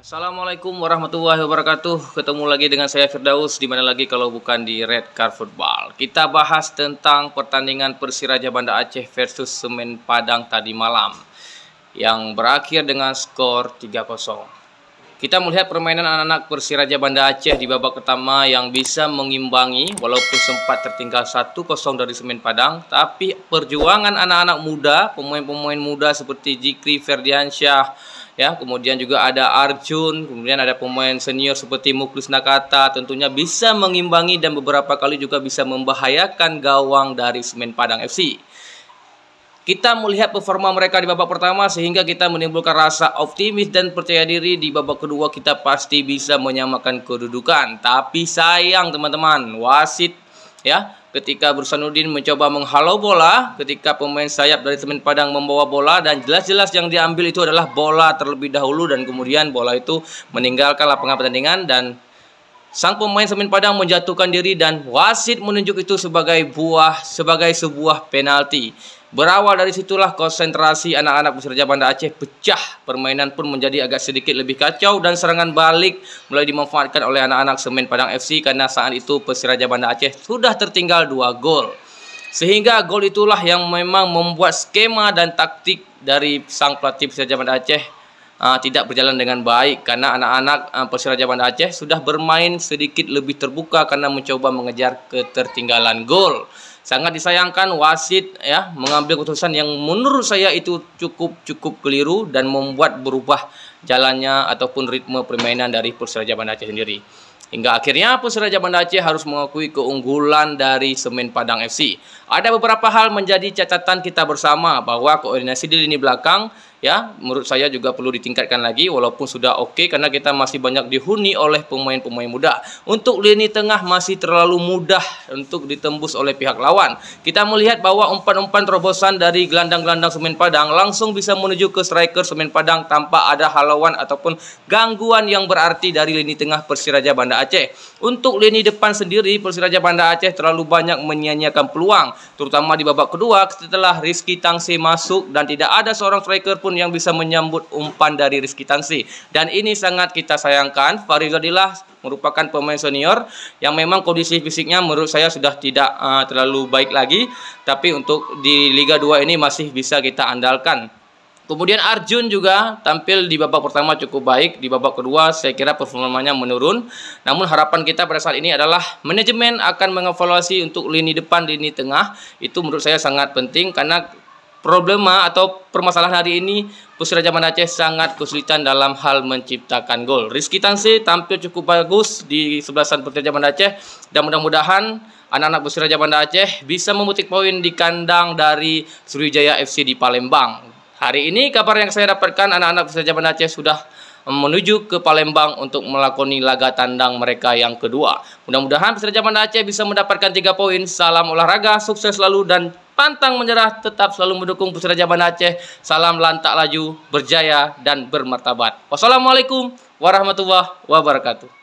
Assalamualaikum warahmatullahi wabarakatuh. Ketemu lagi dengan saya Firdaus. Di mana lagi kalau bukan di Red Car Football. Kita bahas tentang pertandingan Persiraja Banda Aceh versus Semen Padang tadi malam, yang berakhir dengan skor 3-0. Kita melihat permainan anak-anak Persiraja Banda Aceh di babak pertama yang bisa mengimbangi walaupun sempat tertinggal 1-0 dari Semen Padang. Tapi perjuangan anak-anak muda, pemain-pemain muda seperti Jikri Ferdiansyah, ya, kemudian juga ada Arjun, kemudian ada pemain senior seperti Muklis Nakata, tentunya bisa mengimbangi dan beberapa kali juga bisa membahayakan gawang dari Semen Padang FC. Kita melihat performa mereka di babak pertama sehingga kita menimbulkan rasa optimis dan percaya diri di babak kedua kita pasti bisa menyamakan kedudukan. Tapi sayang teman-teman, wasit ya, ketika Bursanuddin mencoba menghalau bola ketika pemain sayap dari Semen Padang membawa bola, dan jelas-jelas yang diambil itu adalah bola terlebih dahulu, dan kemudian bola itu meninggalkan lapangan pertandingan dan sang pemain Semen Padang menjatuhkan diri, dan wasit menunjuk itu sebagai sebuah penalti. Berawal dari situlah konsentrasi anak-anak Persiraja Banda Aceh pecah. Permainan pun menjadi agak sedikit lebih kacau dan serangan balik mulai dimanfaatkan oleh anak-anak Semen Padang FC karena saat itu Persiraja Banda Aceh sudah tertinggal 2 gol. Sehingga gol itulah yang memang membuat skema dan taktik dari sang pelatih Persiraja Banda Aceh tidak berjalan dengan baik, karena anak-anak Persiraja Banda Aceh sudah bermain sedikit lebih terbuka karena mencoba mengejar ketertinggalan gol. Sangat disayangkan wasit ya mengambil keputusan yang menurut saya itu cukup keliru dan membuat berubah jalannya ataupun ritme permainan dari Persiraja Banda Aceh sendiri. Hingga akhirnya Persiraja Banda Aceh harus mengakui keunggulan dari Semen Padang FC. Ada beberapa hal menjadi catatan kita bersama, bahwa koordinasi di lini belakang ya menurut saya juga perlu ditingkatkan lagi, walaupun sudah oke karena kita masih banyak dihuni oleh pemain-pemain muda. Untuk lini tengah masih terlalu mudah untuk ditembus oleh pihak lawan. Kita melihat bahwa umpan-umpan terobosan dari gelandang-gelandang Semen Padang langsung bisa menuju ke striker Semen Padang tanpa ada halauan ataupun gangguan yang berarti dari lini tengah Persiraja Banda Aceh. Untuk lini depan sendiri, Persiraja Banda Aceh terlalu banyak menyia-nyiakan peluang, terutama di babak kedua setelah Rizky Tangsi masuk dan tidak ada seorang striker pun yang bisa menyambut umpan dari Rizky Tangsi. Dan ini sangat kita sayangkan. Fahri Zadilah merupakan pemain senior yang memang kondisi fisiknya menurut saya sudah tidak terlalu baik lagi, tapi untuk di Liga 2 ini masih bisa kita andalkan. Kemudian Arjun juga tampil di babak pertama cukup baik. Di babak kedua saya kira performanya menurun. Namun harapan kita pada saat ini adalah manajemen akan mengevaluasi untuk lini depan, lini tengah. Itu menurut saya sangat penting, karena problema atau permasalahan hari ini Persiraja Banda Aceh sangat kesulitan dalam hal menciptakan gol. Rizky Tangsi tampil cukup bagus di sebelasan Persiraja Banda Aceh, dan mudah-mudahan anak-anak Persiraja Banda Aceh bisa memetik poin di kandang dari Sriwijaya FC di Palembang. Hari ini kabar yang saya dapatkan, anak-anak Persiraja Banda Aceh sudah menuju ke Palembang untuk melakoni laga tandang mereka yang kedua. Mudah-mudahan Persiraja Banda Aceh bisa mendapatkan 3 poin. Salam olahraga, sukses selalu dan pantang menyerah. Tetap selalu mendukung Persiraja Banda Aceh. Salam lantak laju, berjaya dan bermartabat. Wassalamualaikum warahmatullahi wabarakatuh.